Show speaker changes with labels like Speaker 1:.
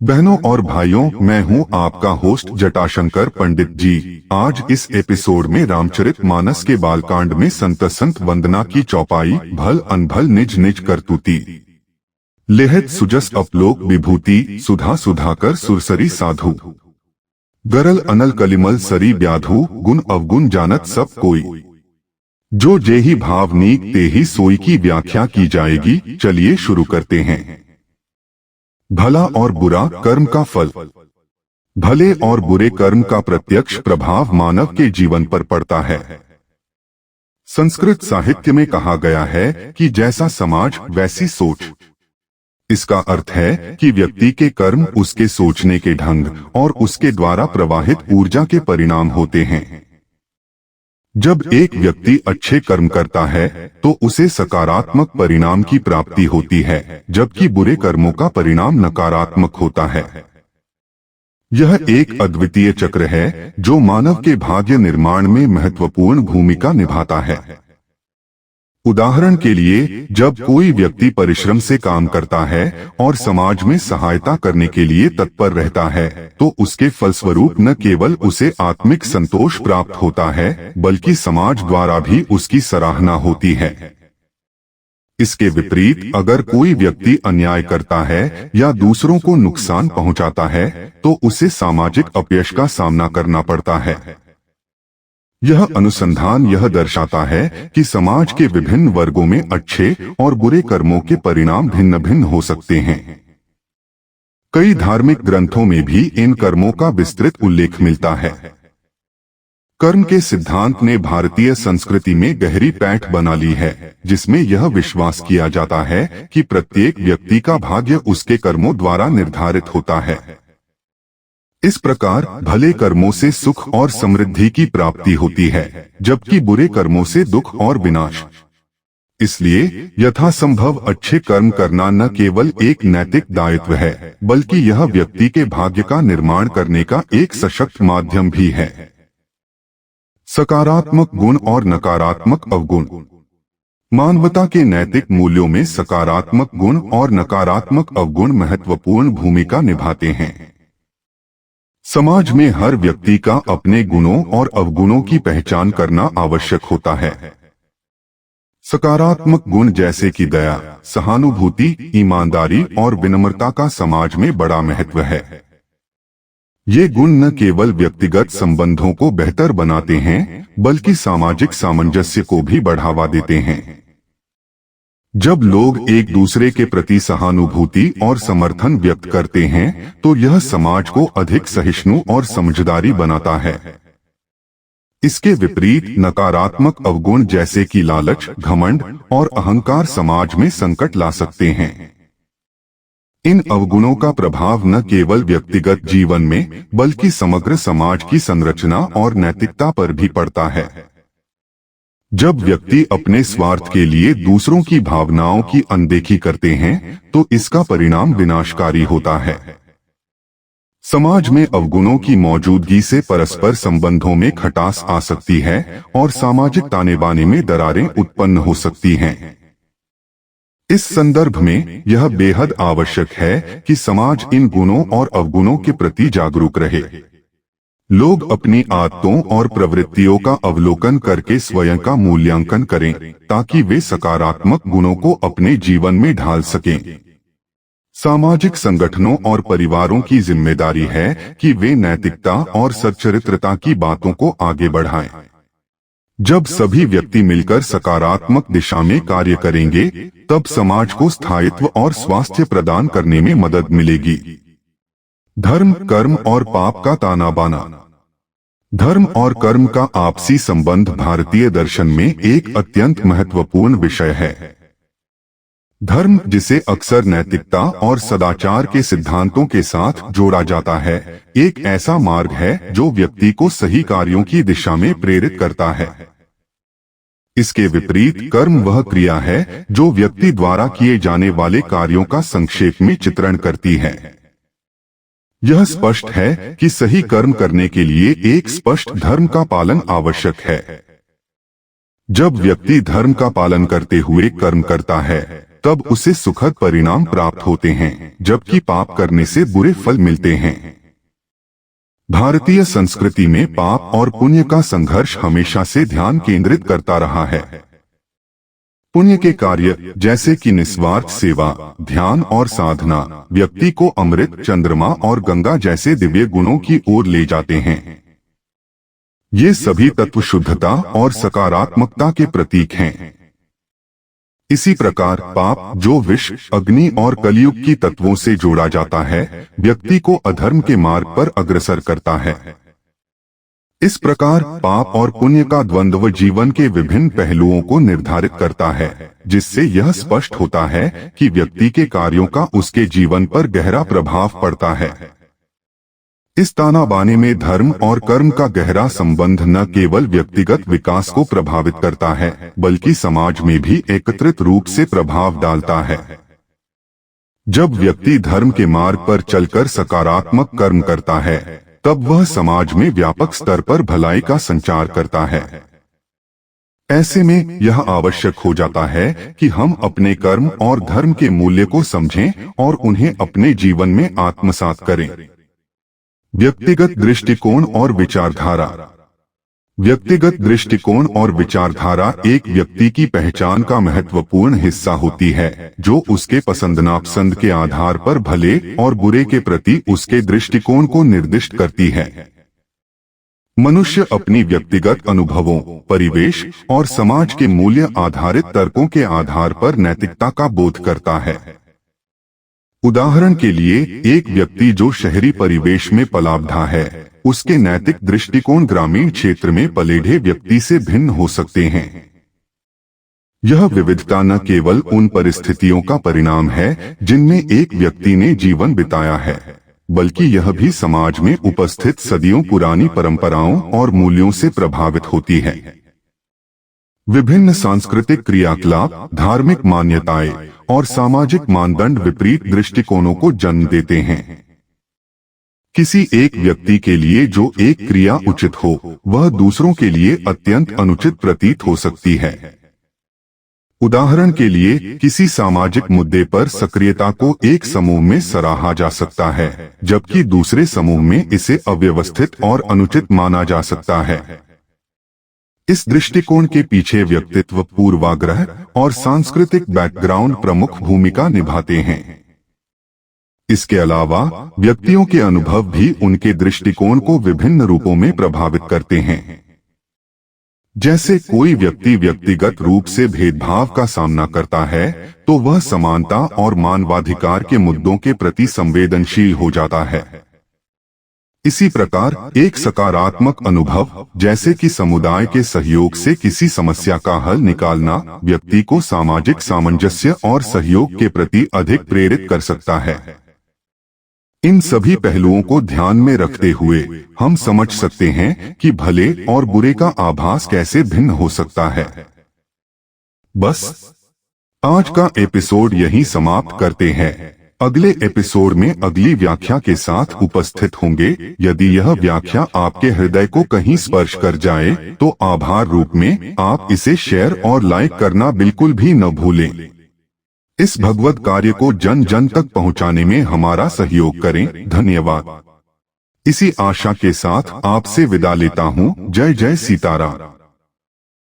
Speaker 1: बहनों और भाइयों, मैं हूं आपका होस्ट जटाशंकर पंडित जी। आज इस एपिसोड में रामचरितमानस के बालकांड में संत संत वंदना की चौपाई भल अनभल निज निज करतूती लेहत सुजस अपलोक विभूति सुधा सुधाकर सुरसरी साधु गरल अनल कलिमल सरी ब्याधु गुण अवगुण जानत सब कोई जो जेहि भावनीक तेहि सोई की व्याख्या की जाएगी। चलिए शुरू करते हैं। भला और बुरा कर्म का फल। भले और बुरे कर्म का प्रत्यक्ष प्रभाव मानव के जीवन पर पड़ता है। संस्कृत साहित्य में कहा गया है कि जैसा समाज वैसी सोच। इसका अर्थ है कि व्यक्ति के कर्म उसके सोचने के ढंग और उसके द्वारा प्रवाहित ऊर्जा के परिणाम होते हैं। जब एक व्यक्ति अच्छे कर्म करता है तो उसे सकारात्मक परिणाम की प्राप्ति होती है, जबकि बुरे कर्मों का परिणाम नकारात्मक होता है। यह एक अद्वितीय चक्र है जो मानव के भाग्य निर्माण में महत्वपूर्ण भूमिका निभाता है। उदाहरण के लिए, जब कोई व्यक्ति परिश्रम से काम करता है और समाज में सहायता करने के लिए तत्पर रहता है, तो उसके फलस्वरूप न केवल उसे आत्मिक संतोष प्राप्त होता है, बल्कि समाज द्वारा भी उसकी सराहना होती है। इसके विपरीत, अगर कोई व्यक्ति अन्याय करता है या दूसरों को नुकसान पहुंचाता है, तो उसे सामाजिक अपयश का सामना करना पड़ता है। यह अनुसंधान यह दर्शाता है कि समाज के विभिन्न वर्गों में अच्छे और बुरे कर्मों के परिणाम भिन्न भिन्न हो सकते हैं। कई धार्मिक ग्रंथों में भी इन कर्मों का विस्तृत उल्लेख मिलता है। कर्म के सिद्धांत ने भारतीय संस्कृति में गहरी पैठ बना ली है, जिसमें यह विश्वास किया जाता है कि प्रत्येक व्यक्ति का भाग्य उसके कर्मों द्वारा निर्धारित होता है। इस प्रकार भले कर्मों से सुख और समृद्धि की प्राप्ति होती है, जबकि बुरे कर्मों से दुख और विनाश। इसलिए यथासंभव अच्छे कर्म करना न केवल एक नैतिक दायित्व है, बल्कि यह व्यक्ति के भाग्य का निर्माण करने का एक सशक्त माध्यम भी है। सकारात्मक गुण और नकारात्मक अवगुण। मानवता के नैतिक मूल्यों में सकारात्मक गुण और नकारात्मक अवगुण महत्वपूर्ण भूमिका निभाते हैं। समाज में हर व्यक्ति का अपने गुणों और अवगुणों की पहचान करना आवश्यक होता है। सकारात्मक गुण जैसे कि दया, सहानुभूति, ईमानदारी और विनम्रता का समाज में बड़ा महत्व है। ये गुण न केवल व्यक्तिगत संबंधों को बेहतर बनाते हैं, बल्कि सामाजिक सामंजस्य को भी बढ़ावा देते हैं। जब लोग एक दूसरे के प्रति सहानुभूति और समर्थन व्यक्त करते हैं, तो यह समाज को अधिक सहिष्णु और समझदारी बनाता है। इसके विपरीत नकारात्मक अवगुण जैसे कि लालच, घमंड और अहंकार समाज में संकट ला सकते हैं। इन अवगुणों का प्रभाव न केवल व्यक्तिगत जीवन में, बल्कि समग्र समाज की संरचना और नैतिकता पर भी पड़ता है। जब व्यक्ति अपने स्वार्थ के लिए दूसरों की भावनाओं की अनदेखी करते हैं, तो इसका परिणाम विनाशकारी होता है। समाज में अवगुणों की मौजूदगी से परस्पर संबंधों में खटास आ सकती है और सामाजिक ताने बाने में दरारें उत्पन्न हो सकती हैं। इस संदर्भ में यह बेहद आवश्यक है कि समाज इन गुणों और अवगुणों के प्रति जागरूक रहे। लोग अपनी आदतों और प्रवृत्तियों का अवलोकन करके स्वयं का मूल्यांकन करें, ताकि वे सकारात्मक गुणों को अपने जीवन में ढाल सकें। सामाजिक संगठनों और परिवारों की जिम्मेदारी है कि वे नैतिकता और सच्चरित्रता की बातों को आगे बढ़ाएं। जब सभी व्यक्ति मिलकर सकारात्मक दिशा में कार्य करेंगे, तब समाज को स्थायित्व और स्वास्थ्य प्रदान करने में मदद मिलेगी। धर्म, कर्म और पाप का ताना बाना। धर्म और कर्म का आपसी संबंध भारतीय दर्शन में एक अत्यंत महत्वपूर्ण विषय है। धर्म, जिसे अक्सर नैतिकता और सदाचार के सिद्धांतों के साथ जोड़ा जाता है, एक ऐसा मार्ग है जो व्यक्ति को सही कार्यों की दिशा में प्रेरित करता है। इसके विपरीत कर्म वह क्रिया है जो व्यक्ति द्वारा किए जाने वाले कार्यों का संक्षेप में चित्रण करती है। यह स्पष्ट है कि सही कर्म करने के लिए एक स्पष्ट धर्म का पालन आवश्यक है। जब व्यक्ति धर्म का पालन करते हुए कर्म करता है, तब उसे सुखद परिणाम प्राप्त होते हैं, जबकि पाप करने से बुरे फल मिलते हैं। भारतीय संस्कृति में पाप और पुण्य का संघर्ष हमेशा से ध्यान केंद्रित करता रहा है। पुण्य के कार्य जैसे कि निस्वार्थ सेवा, ध्यान और साधना व्यक्ति को अमृत, चंद्रमा और गंगा जैसे दिव्य गुणों की ओर ले जाते हैं। ये सभी तत्व शुद्धता और सकारात्मकता के प्रतीक हैं। इसी प्रकार पाप, जो विष, अग्नि और कलयुग की तत्वों से जोड़ा जाता है, व्यक्ति को अधर्म के मार्ग पर अग्रसर करता है। इस प्रकार पाप और पुण्य का द्वंद्व जीवन के विभिन्न पहलुओं को निर्धारित करता है, जिससे यह स्पष्ट होता है कि व्यक्ति के कार्यों का उसके जीवन पर गहरा प्रभाव पड़ता है। इस तानाबाने में धर्म और कर्म का गहरा संबंध न केवल व्यक्तिगत विकास को प्रभावित करता है, बल्कि समाज में भी एकत्रित रूप से प्रभाव डालता है। जब व्यक्ति धर्म के मार्ग पर चलकर सकारात्मक कर्म करता है, तब वह समाज में व्यापक स्तर पर भलाई का संचार करता है। ऐसे में यह आवश्यक हो जाता है कि हम अपने कर्म और धर्म के मूल्य को समझें और उन्हें अपने जीवन में आत्मसात करें। व्यक्तिगत दृष्टिकोण और विचारधारा। व्यक्तिगत दृष्टिकोण और विचारधारा एक व्यक्ति की पहचान का महत्वपूर्ण हिस्सा होती है, जो उसके पसंद नापसंद के आधार पर भले और बुरे के प्रति उसके दृष्टिकोण को निर्दिष्ट करती है। मनुष्य अपनी व्यक्तिगत अनुभवों, परिवेश और समाज के मूल्य आधारित तर्कों के आधार पर नैतिकता का बोध करता है। उदाहरण के लिए, एक व्यक्ति जो शहरी परिवेश में पला बढ़ा है, उसके नैतिक दृष्टिकोण ग्रामीण क्षेत्र में पलेढ़े व्यक्ति से भिन्न हो सकते हैं। यह विविधता न केवल उन परिस्थितियों का परिणाम है जिनमें एक व्यक्ति ने जीवन बिताया है, बल्कि यह भी समाज में उपस्थित सदियों पुरानी परंपराओं और मूल्यों से प्रभावित होती है। विभिन्न सांस्कृतिक क्रियाकलाप, धार्मिक मान्यताएं और सामाजिक मानदंड विपरीत दृष्टिकोणों को जन्म देते हैं। किसी एक व्यक्ति के लिए जो एक क्रिया उचित हो, वह दूसरों के लिए अत्यंत अनुचित प्रतीत हो सकती है। उदाहरण के लिए, किसी सामाजिक मुद्दे पर सक्रियता को एक समूह में सराहा जा सकता है, जबकि दूसरे समूह में इसे अव्यवस्थित और अनुचित माना जा सकता है। इस दृष्टिकोण के पीछे व्यक्तित्व, पूर्वाग्रह और सांस्कृतिक बैकग्राउंड प्रमुख भूमिका निभाते हैं। इसके अलावा व्यक्तियों के अनुभव भी उनके दृष्टिकोण को विभिन्न रूपों में प्रभावित करते हैं। जैसे कोई व्यक्ति व्यक्तिगत रूप से भेदभाव का सामना करता है, तो वह समानता और मानवाधिकार के मुद्दों के प्रति संवेदनशील हो जाता है। इसी प्रकार एक सकारात्मक अनुभव, जैसे कि समुदाय के सहयोग से किसी समस्या का हल निकालना, व्यक्ति को सामाजिक सामंजस्य और सहयोग के प्रति अधिक प्रेरित कर सकता है। इन सभी पहलुओं को ध्यान में रखते हुए हम समझ सकते हैं कि भले और बुरे का आभास कैसे भिन्न हो सकता है। बस आज का एपिसोड यहीं समाप्त करते हैं। अगले एपिसोड में अगली व्याख्या के साथ उपस्थित होंगे। यदि यह व्याख्या आपके हृदय को कहीं स्पर्श कर जाए, तो आभार रूप में आप इसे शेयर और लाइक करना बिल्कुल भी न भूलें। इस भगवत कार्य को जन जन तक पहुंचाने में हमारा सहयोग करें। धन्यवाद। इसी आशा के साथ आपसे विदा लेता हूं। जय जय सीताराम।